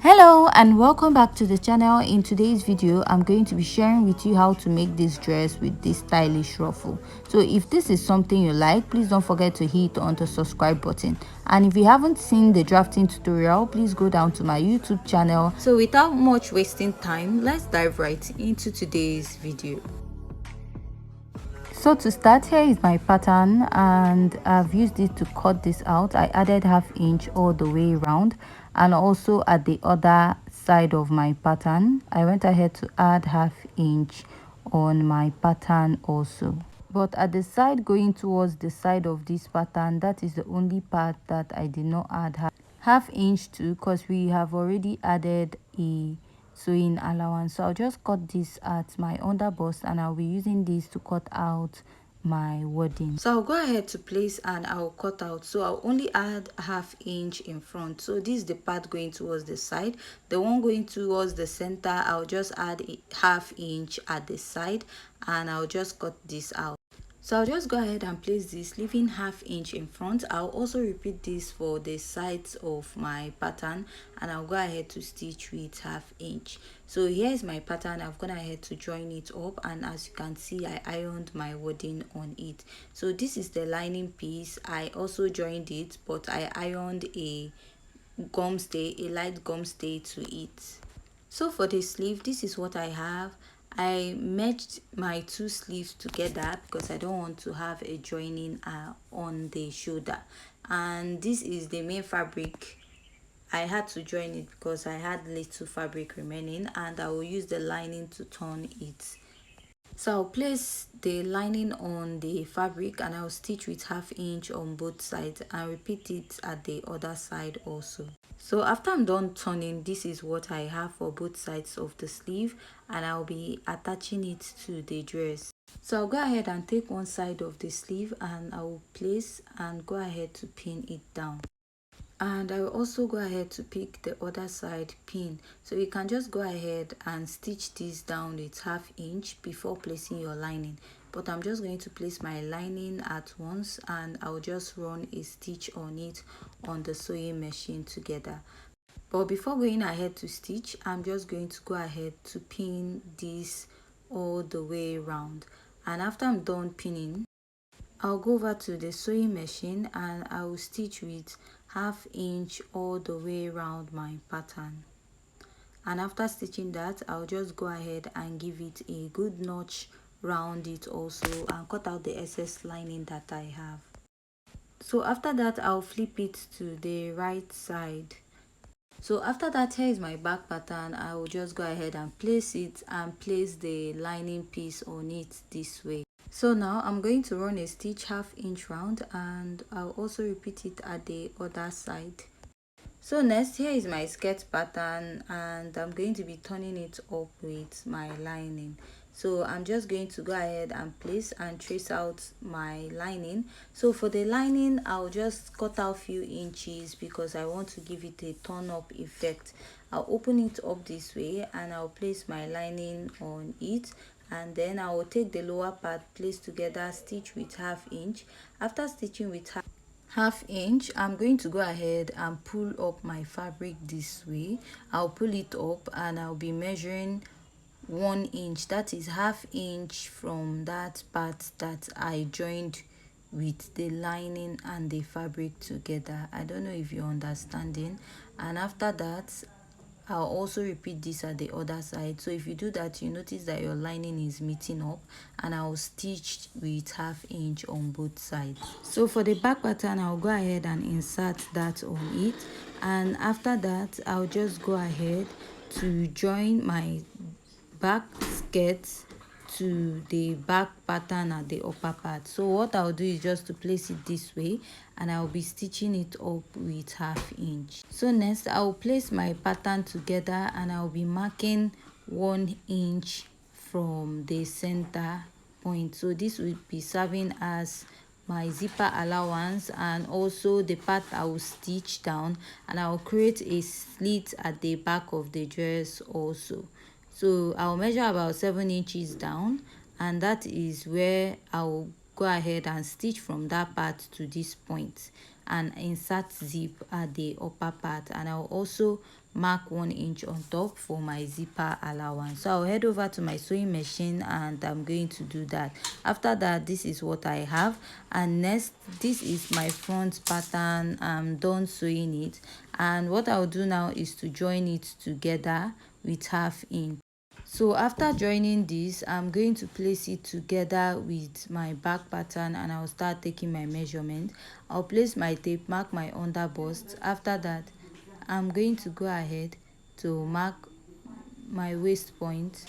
Hello and welcome back to the channel. In today's video I'm going to be sharing with you how to make this dress with this stylish ruffle. So if this is something you like, please don't forget to hit on the subscribe button, and if you haven't seen the drafting tutorial, please go down to my YouTube channel. So without much wasting time, let's dive right into today's video. So to start, here is my pattern and I've used it to cut this out. I added ½ inch all the way around, and also at the other side of my pattern I went ahead to add ½ inch on my pattern also. But at the side going towards the side of this pattern, that is the only part that I did not add ½ inch to, because we have already added a sewing allowance. So I'll just cut this at my underbust and I'll be using this to cut out my wording. So I'll go ahead to place and I'll cut out. So I'll only add ½ inch in front. So this is the part going towards the side. The one going towards the center, I'll just add ½ inch at the side and I'll just cut this out. So I'll just go ahead and place this, leaving ½ inch in front. I'll also repeat this for the sides of my pattern and I'll go ahead to stitch with ½ inch. So here's my pattern. I've gone ahead to join it up, and as you can see, I ironed my wording on it. So this is the lining piece. I also joined it, but I ironed a gum stay, a light gum stay to it. So for the sleeve, this is what I have. I merged my two sleeves together because I don't want to have a joining on the shoulder, and this is the main fabric. I had to join it because I had little fabric remaining, and I will use the lining to turn it. So I'll place the lining on the fabric and I'll stitch with ½ inch on both sides and repeat it at the other side also. So after I'm done turning, this is what I have for both sides of the sleeve, and I'll be attaching it to the dress. So I'll go ahead and take one side of the sleeve and I will place and go ahead to pin it down. And I will also go ahead to pick the other side pin. So you can just go ahead and stitch this down with ½ inch before placing your lining, but I'm just going to place my lining at once and I'll just run a stitch on it on the sewing machine together. But before going ahead to stitch, I'm just going to go ahead to pin this all the way around, and after I'm done pinning, I'll go over to the sewing machine and I will stitch with ½ inch all the way around my pattern. And after stitching that, I'll just go ahead and give it a good notch round it also and cut out the excess lining that I have. So after that, I'll flip it to the right side. So after that, here is my back pattern. I will just go ahead and place it and place the lining piece on it this way. So now I'm going to run a stitch ½ inch round and I'll also repeat it at the other side. So next, here is my skirt pattern and I'm going to be turning it up with my lining. So I'm just going to go ahead and place and trace out my lining. So for the lining, I'll just cut out few inches because I want to give it a turn up effect. I'll open it up this way and I'll place my lining on it, and then I will take the lower part, place together, stitch with ½ inch. After stitching with ½ inch, I'm going to go ahead and pull up my fabric this way. I'll pull it up and I'll be measuring 1 inch, that is ½ inch from that part that I joined with the lining and the fabric together. I don't know if you're understanding. And after that, I'll also repeat this at the other side. So if you do that, you notice that your lining is meeting up, and I'll stitch with ½ inch on both sides. So for the back pattern, I'll go ahead and insert that on it, and after that I'll just go ahead to join my back skirt to the back pattern at the upper part. So what I'll do is just to place it this way and I'll be stitching it up with ½ inch. So next, I'll place my pattern together and I'll be marking 1 inch from the center point. So this will be serving as my zipper allowance and also the part I will stitch down, and I'll create a slit at the back of the dress also. So I'll measure about 7 inches down, and that is where I'll go ahead and stitch from that part to this point. and insert zip at the upper part, and I'll also mark 1 inch on top for my zipper allowance. So I'll head over to my sewing machine and I'm going to do that. After that, this is what I have, and next, this is my front pattern. I'm done sewing it, and what I'll do now is to join it together with 1/2 inch. So after joining this, I'm going to place it together with my back pattern and I'll start taking my measurement. I'll place my tape, mark my underbust. After that, I'm going to go ahead to mark my waist point.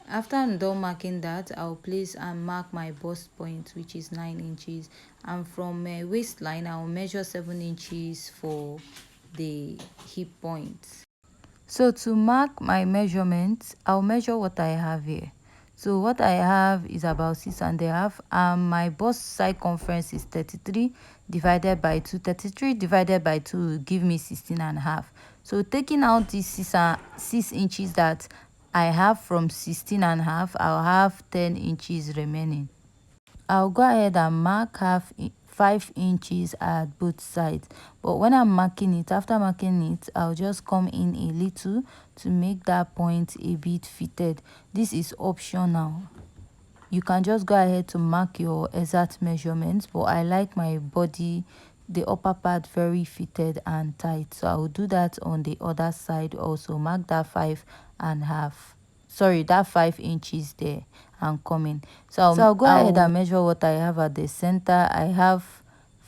After I'm done marking that, I'll place and mark my bust point, which is 9 inches, and from my waistline I'll measure 7 inches for the hip point. So to mark my measurements, I'll measure what I have here. So what I have is about 6.5, and my bust circumference is 33 divided by 2. 33 divided by 2 will give me 16.5. So taking out these 6 inches that I have from 16.5, I'll have 10 inches remaining. I'll go ahead and mark 5 inches at both sides, but when I'm marking it, after marking it, I'll just come in a little to make that point a bit fitted. This is optional. You can just go ahead to mark your exact measurements, but I like my body, the upper part, very fitted and tight, so I'll do that on the other side also. Mark that 5.5, sorry, that 5 inches there and coming. So I'll go ahead and measure what I have at the center. I have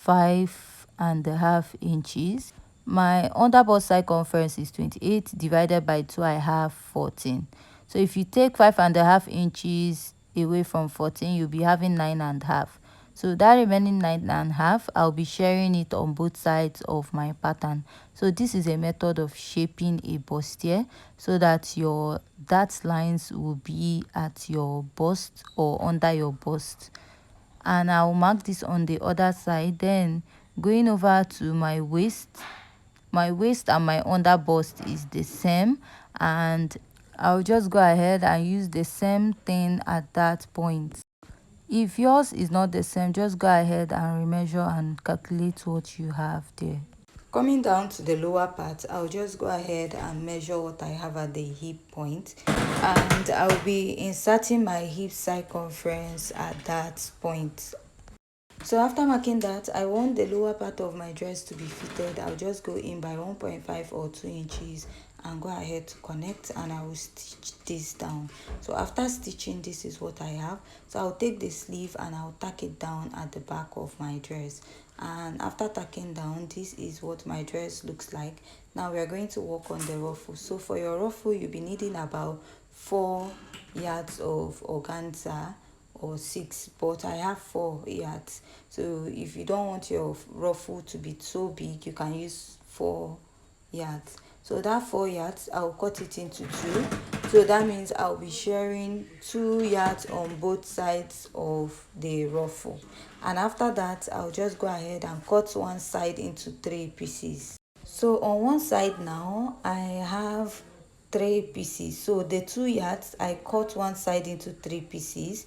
5.5 inches. My underbust circumference is 28 divided by 2, I have 14. So if you take 5.5 inches away from 14, you'll be having 9.5. So that remaining 9.5, I'll be sharing it on both sides of my pattern. So this is a method of shaping a bustier so that your dart lines will be at your bust or under your bust. And I'll mark this on the other side. Then going over to my waist and my under bust is the same, and I'll just go ahead and use the same thing at that point. If yours is not the same, just go ahead and remeasure and calculate what you have there. Coming down to the lower part, I'll just go ahead and measure what I have at the hip point, and I'll be inserting my hip circumference at that point. So after marking that, I want the lower part of my dress to be fitted. I'll just go in by 1.5 or 2 inches and go ahead to connect, and I will stitch this down. So after stitching, this is what I have. So I'll take the sleeve and I'll tack it down at the back of my dress. And after tacking down, this is what my dress looks like. Now we are going to work on the ruffle. So for your ruffle, you'll be needing about 4 yards of organza or 6, but I have 4 yards. So if you don't want your ruffle to be so big, you can use 4 yards. So that 4 yards, I'll cut it into 2. So that means I'll be sharing 2 yards on both sides of the ruffle. And after that, I'll just go ahead and cut one side into 3 pieces. So on one side now, I have 3 pieces. So the 2 yards, I cut one side into 3 pieces,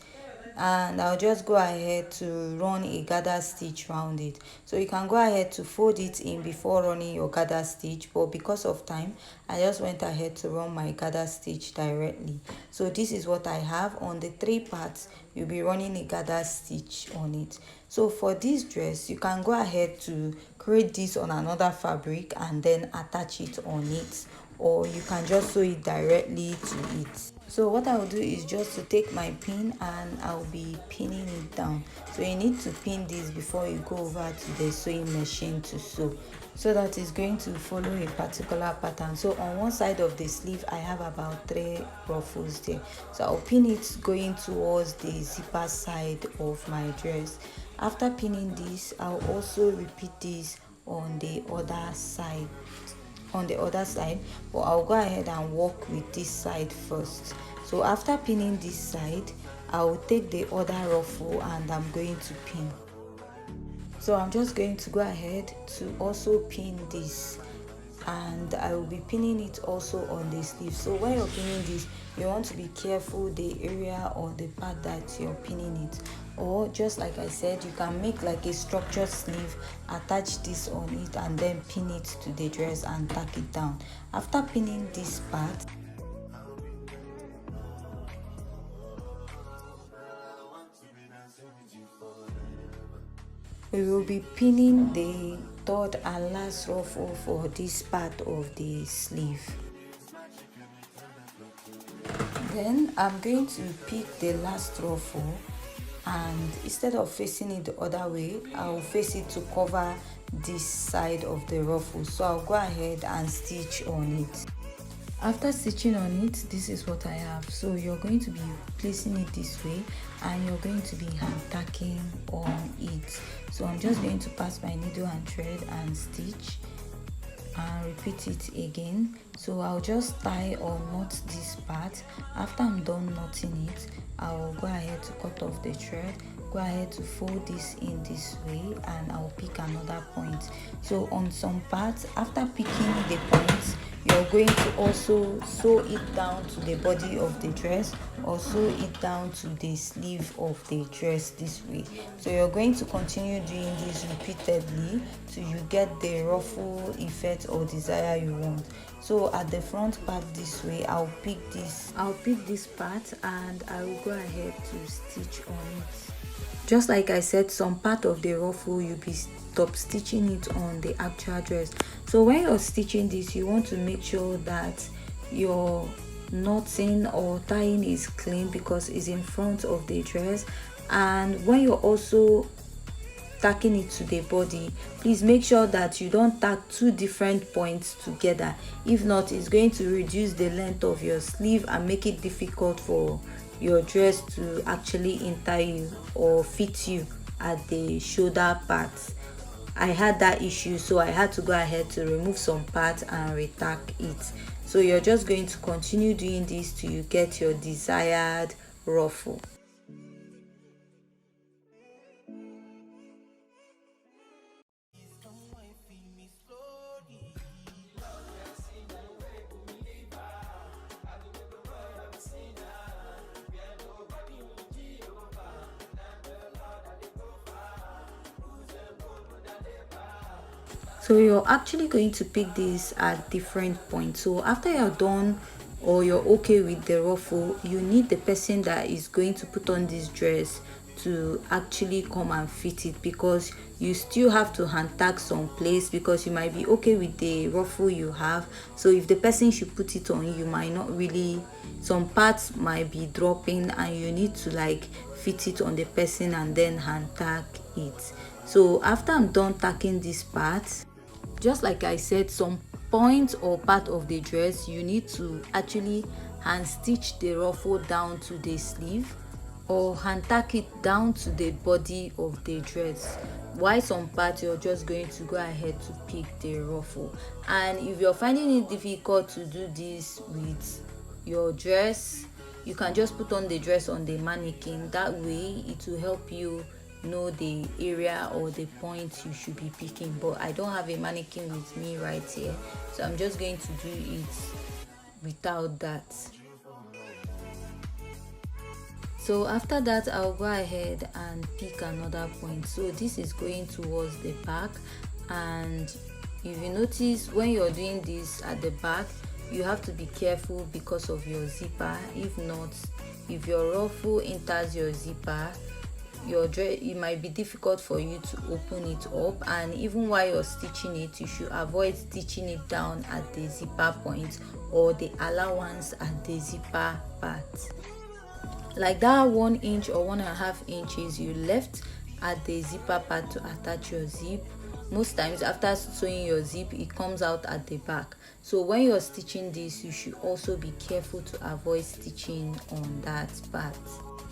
and I'll just go ahead to run a gather stitch around it. So you can go ahead to fold it in before running your gather stitch, but because of time, I just went ahead to run my gather stitch directly. So this is what I have. On the 3 parts, you'll be running a gather stitch on it. So for this dress, you can go ahead to create this on another fabric and then attach it on it, or you can just sew it directly to it. So what I will do is just to take my pin and I'll be pinning it down. So you need to pin this before you go over to the sewing machine to sew, so that it's going to follow a particular pattern. So on one side of the sleeve, I have about 3 ruffles there. So I'll pin it going towards the zipper side of my dress. After pinning this, I'll also repeat this on the other side. But I'll go ahead and work with this side first. So after pinning this side, I'll take the other ruffle and I'm going to pin. So I'm just going to go ahead to also pin this, and I will be pinning it also on the sleeve. So when you're pinning this, you want to be careful the area or the part that you're pinning it or just like I said, you can make like a structured sleeve, attach this on it and then pin it to the dress and tack it down. After pinning this part, we will be pinning the third and last ruffle for this part of the sleeve. Then I'm going to pick the last ruffle, and instead of facing it the other way, I'll face it to cover this side of the ruffle. So I'll go ahead and stitch on it. After stitching on it, this is what I have. So you're going to be placing it this way and you're going to be hand tacking on it. So I'm just going to pass my needle and thread and stitch and repeat it again. So I'll just tie or knot this part. After I'm done knotting it, I'll go ahead to cut off the thread, go ahead to fold this in this way, and I'll pick another point. So on some parts, after picking the points, you're going to also sew it down to the body of the dress or sew it down to the sleeve of the dress this way. So you're going to continue doing this repeatedly till you get the ruffle effect or desire you want. So at the front part this way, I'll pick this part and I will go ahead to stitch on it. Just like I said, some part of the ruffle you'll be stop stitching it on the actual dress. So when you're stitching this, you want to make sure that your knotting or tying is clean because it's in front of the dress. And when you're also tacking it to the body, please make sure that you don't tack two different points together. If not, it's going to reduce the length of your sleeve and make it difficult for your dress to actually enter you or fit you at the shoulder parts. I had that issue, so I had to go ahead to remove some parts and retack it. So you're just going to continue doing this till you get your desired ruffle. So you're actually going to pick this at different points. So after you're done or you're okay with the ruffle, you need the person that is going to put on this dress to actually come and fit it, because you still have to hand tag some place because you might be okay with the ruffle you have. So if the person should put it on, you might not really, some parts might be dropping and you need to like fit it on the person and then hand tag it. So after I'm done tacking this part, just like I said, some point or part of the dress you need to actually hand stitch the ruffle down to the sleeve or hand tack it down to the body of the dress, while some part you're just going to go ahead to pick the ruffle. And if you're finding it difficult to do this with your dress, you can just put on the dress on the mannequin. That way it will help you know the area or the point you should be picking. But I don't have a mannequin with me right here, so I'm just going to do it without that. So after that, I'll go ahead and pick another point. So this is going towards the back, and if you notice when you're doing this at the back, you have to be careful because of your zipper. If not, if your ruffle enters your zipper, your dress, it might be difficult for you to open it up. And even while you're stitching it, you should avoid stitching it down at the zipper point or the allowance at the zipper part. Like that 1 inch or 1.5 inches you left at the zipper part to attach your zip, most times after sewing your zip, it comes out at the back. So when you're stitching this, you should also be careful to avoid stitching on that part.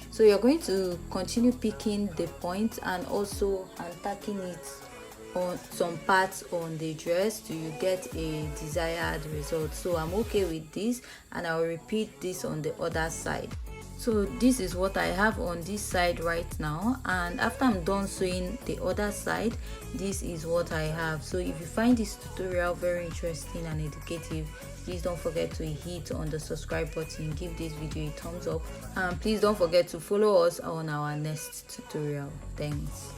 So you're going to continue picking the point and also attacking it on some parts on the dress till you get a desired result. So I'm okay with this, and I'll repeat this on the other side. So this is what I have on this side right now, and after I'm done sewing the other side, this is what I have. So if you find this tutorial very interesting and educative, please don't forget to hit on the subscribe button, give this video a thumbs up, and please don't forget to follow us on our next tutorial. Thanks.